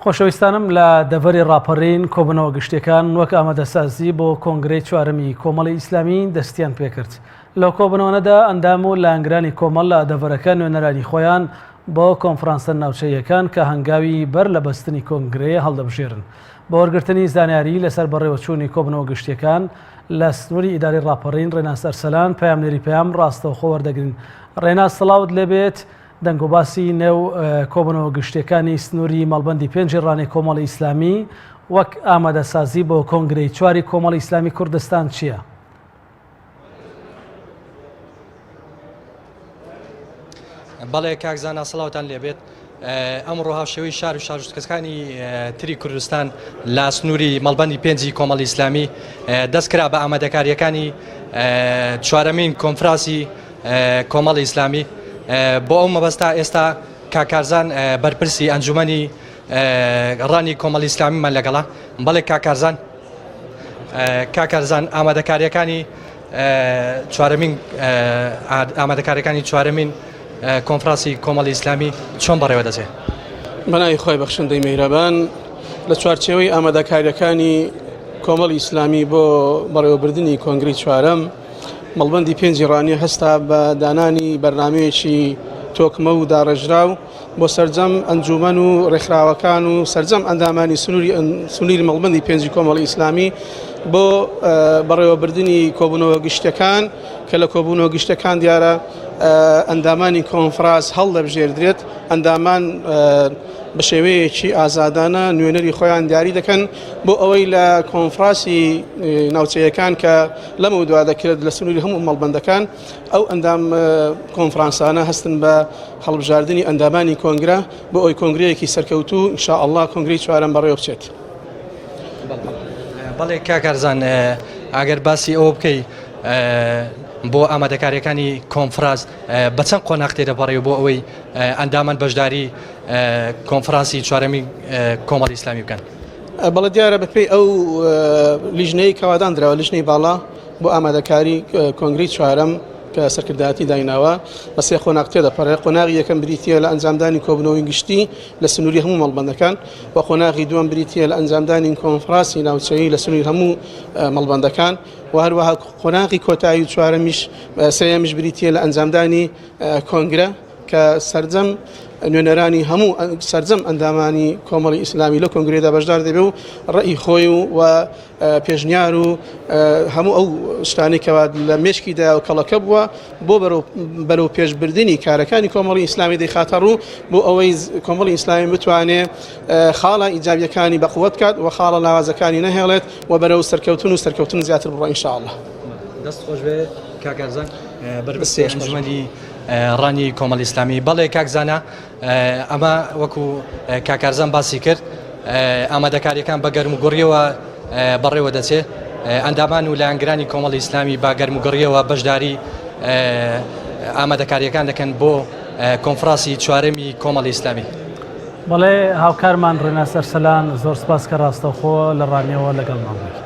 خۆشەویستانم لە دەڤەری ڕاپەڕین کۆبنەوە گشتەکان وەک ئامادەسازی بۆ کۆنگرەی چوارەمی کۆمەڵی ئیسلامی دەستیان پێکرد. لەو کۆبنەوەدا ئەندام و لایەنگرانی کۆمەڵ لە دەڤەرەکە نوێنەرانی خۆیان بۆ کۆنفرانسە ناوچەیەکان کە هەنگاوی بەر لە بەستنی کۆنگرەیە هەڵدەبژێرن بە وەرگرتنی زانیاری لەسەر بەڕێوەچوونی کۆبنەوە گشتەکان لە سنووری ئیداری ڕاپەڕین ڕێناس ئەرسەلان پەیامنێری پەیام ڕاستەوخۆ وەردەگرن. ڕێناس سڵاوت لێبێت. دەنگ و باسی نێو کۆبنەوە گشتەکانی سنووری مەڵبەندی پێنجی ڕانەی کۆمەڵی ئیسلامی وەک ئامادەسازی بۆ کۆنگرەی چواری کۆمەڵی ئیسلامی کوردستان چییە؟ بەڵێ کاکزانە سڵاوتان لێبێت. ئەمڕۆ هاوشێوەی شار و شارژکەسەکانی تری کوردستان لە سنووری مەڵبەندی پێنجی کۆمەڵی ئیسلامی دەستکرا بە ئامادەکاریەکانی چوارەمین کۆنفرانسی کۆمەڵی ئیسلامی. بۆ ئەو مەبەستا ئێستا کاکارزان بەرپرسی ئەنجومەنی ڕانی کۆمەڵی ئیسلامیمان لەگەڵا. بەڵێ کاکارزان ئامادەکاریەکانی چوارەمین کۆنفرانسی کۆمەڵی ئیسلامی چۆن بەڕێوە دەچێت؟ بەناوی خۆی بەخشندەی میهرەبان لە چوارچێوەی ئامادەکاریەکانی کۆمەڵی ئیسلامی بۆ بەڕێوەبردننی کۆنگرەی چوارەم مەڵبەندی پێنجی ڕانی هەستا بە دانانی بەرنامەیەکی تۆکمە و داڕێژراو بۆ سەرجەم ئەنجومەن و ڕێکخراوەکان و سەرجەم ئەندامانی سنووری مەڵبەندی پێنجی کۆمەڵی ئیسلامی بۆ بەڕێوەبردننی کۆبوونەوە گشتەکان کە لە کۆبوونەوە گشتەکان دیارە ئەندامانی کۆنفراس هەڵدەبژێردرێت. ئەندامان بە شێوەیەکی ئازادانە نوێنەری خۆیان دیاری دەکەن بۆ ئەوەی لە کۆنفراسی ناوچەیەکان کە لەمە دوا دەکرێت لە سنووری هەموو مەڵبەندەکان ئەو ئەندام کۆنفرانسانە هەستن بە هەڵبژاردننی ئەندامانی کۆنگرە بۆ ئەوی کۆنگرەیەکی سەرکەوتو ئینشاءالله کۆنگرەی چوارەم بەڕێوە بچێت. بەڵێ کاکارزان ئەگەر باسی ئەوە بکەی بۆ ئامادەکاریەکانی کۆنفرانس بە چەند قۆناغ تێدەپەڕێ بۆ ئەوەی ئەندامان بەشداری کۆنفرانسی چوارەمی کۆمەڵی ئیسلامی بکەن؟ بەڵێ دیارە بەپێی ئەو لیژنەی کەوادان درراوە لیژنەی باڵا بۆ ئامادەکاری کۆنگرەی چوارەم کە سەرکردایەتی دایناوە بە سێ قۆناغ تێدەپەڕێ. قۆناغی یەکەم بریتیە لە ئەنجامدانی کۆبنەوەی گشتی لە سنووری هەموو مەڵبەندەکان و قۆناغی دووەم بریتیە لە ئەنجامدانی کۆنفرانسی ناوچەیی لە سنووری هەموو مەڵبەندەکان و هەروەها قۆناغی کۆتایی چوارەمیش سێیەمیش بریتیە لە ئەنجامدانی کۆنگرە کە سەرجەم نوێنەرانی هەموو سەرجەم ئەندامانی کۆمەڵی ئیسلامی لە کۆنگرێدا بەشدار دەبێ و ڕێی خۆی و پێشنیار و هەموو ئەو شتانی کەوا لە مێشکیدا و کەڵەکە بووە بۆ بەرەو پێشبردننی کارەکانی کۆمەڵی ئیسلامی دەیخاتە ڕوو بۆ ئەوەی کۆمەڵی ئیسلامی بتوانێت خاڵە ئیجابیەکانی بەقووەت کات و خاڵە لاوازەکانی نەهێڵێت و بەرەو سەرکەوتن زیاتر بڕۆ ئینشاءالله. دەست خۆش بێ کاکارزان بەرپرسی ئەنجومەنی ڕانی کۆمەڵی ئیسلامی. بەڵێ کاکزانە ئەمە وەکو کاکارزان باسی کرد ئامادەکاریەکان بە گەرموگوڕیەوە بەڕێوە دەچێت. ئەندامان و لایەنگرانی کۆمەڵی ئیسلامی با گەرموگوڕیەوە بەشداری ئامادەکاریەکان دەکەن بۆ کۆنفرانسی چوارەمی کۆمەڵی ئیسلامی. بەڵێ هاوکارمان ڕێناس ئەرسەلان زۆر سپاس کە ڕاستەوخۆ لە ڕانیەوە لەگەڵ ماڵێک.